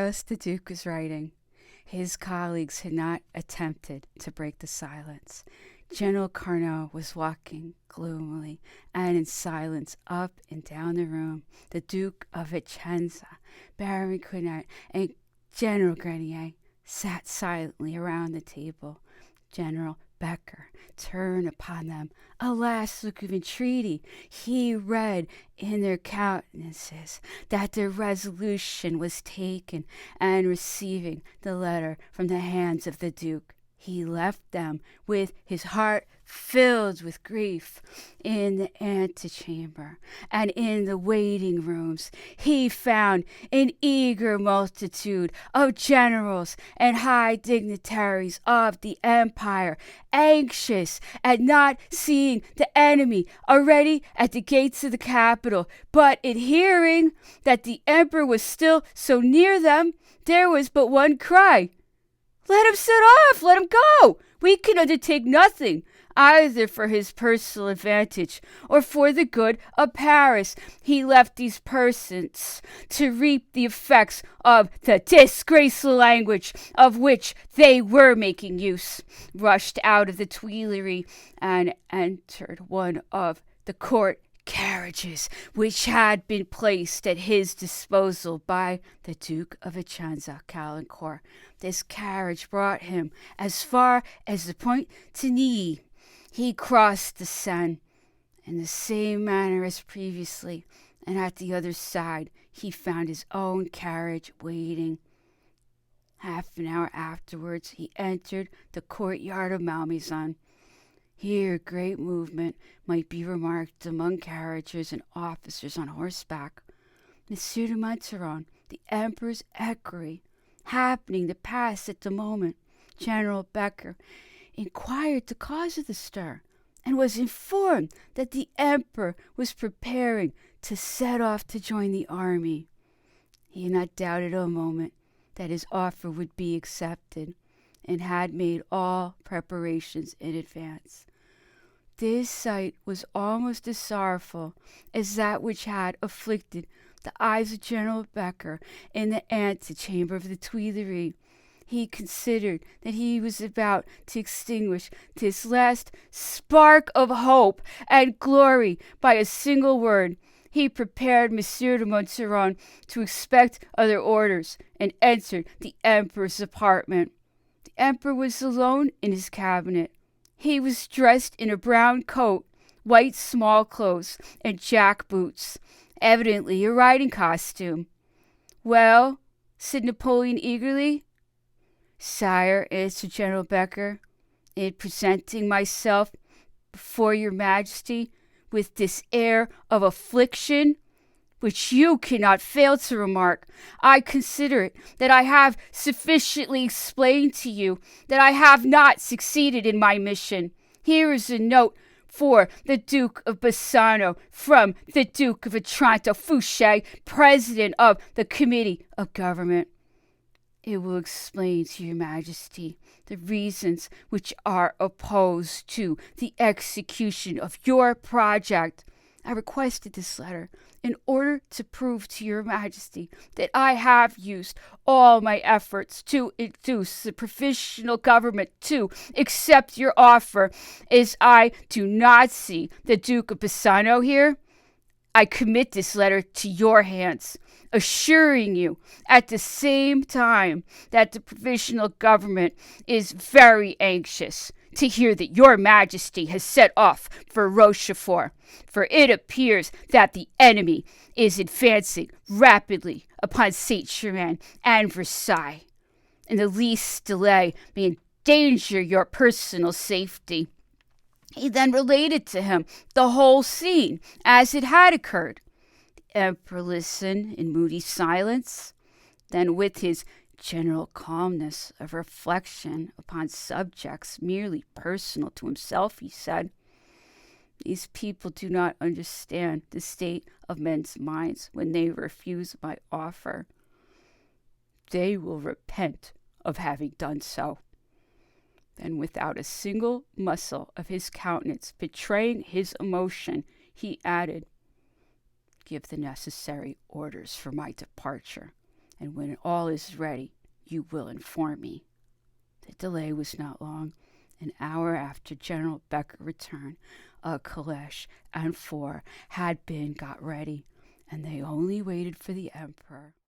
thus the Duke was writing. His colleagues had not attempted to break the silence. General Carnot was walking gloomily and in silence up and down the room. The Duke of Vicenza, Baron Quinet, and General Grenier sat silently around the table. General Becker turned upon them a last look of entreaty. He read in their countenances that their resolution was taken, and receiving the letter from the hands of the Duke, he left them with his heart filled with grief. In the antechamber and in the waiting rooms he found an eager multitude of generals and high dignitaries of the empire, anxious at not seeing the enemy already at the gates of the capital, but at hearing that the emperor was still so near them, there was but one cry: "Let him set off! Let him go! We can undertake nothing, either for his personal advantage or for the good of Paris." He left these persons to reap the effects of the disgraceful language of which they were making use, rushed out of the Tuileries, and entered one of the court carriages which had been placed at his disposal by the Duke of Vicenza Caulaincourt. This carriage brought him as far as the Point de Neuilly. He crossed the Seine in the same manner as previously, and at the other side he found his own carriage waiting. Half an hour afterwards he entered the courtyard of Malmaison. Here great movement might be remarked among carriages and officers on horseback. Monsieur de Montholon, the Emperor's equerry, happening to pass at the moment, General Becker inquired the cause of the stir, and was informed that the Emperor was preparing to set off to join the army. He had not doubted a moment that his offer would be accepted, and had made all preparations in advance. This sight was almost as sorrowful as that which had afflicted the eyes of General Becker in the antechamber of the Tuileries. He considered that he was about to extinguish this last spark of hope and glory by a single word. He prepared Monsieur de Montholon to expect other orders, and entered the Emperor's apartment. The Emperor was alone in his cabinet. He was dressed in a brown coat, white small clothes, and jack boots, evidently a riding costume. "Well," said Napoleon eagerly. "Sire," answered General Becker, "in presenting myself before your Majesty with this air of affliction, which you cannot fail to remark, I consider it that I have sufficiently explained to you that I have not succeeded in my mission. Here is a note for the Duke of Bassano from the Duke of Otranto, Fouché, President of the Committee of Government. It will explain to your Majesty the reasons which are opposed to the execution of your project. I requested this letter in order to prove to your Majesty that I have used all my efforts to induce the provisional government to accept your offer. As I do not see the Duke of Bassano here, I commit this letter to your hands, assuring you at the same time that the provisional government is very anxious to hear that your Majesty has set off for Rochefort, for it appears that the enemy is advancing rapidly upon Saint-Germain and Versailles, and the least delay may endanger your personal safety." He then related to him the whole scene as it had occurred. The Emperor listened in moody silence. Then, with his general calmness of reflection upon subjects merely personal to himself, he said, "These people do not understand the state of men's minds when they refuse my offer. They will repent of having done so." Then, without a single muscle of his countenance betraying his emotion, he added, "Give the necessary orders for my departure, and when all is ready, you will inform me." The delay was not long. An hour after General Becker returned, a caleche and four had been got ready, and they only waited for the emperor.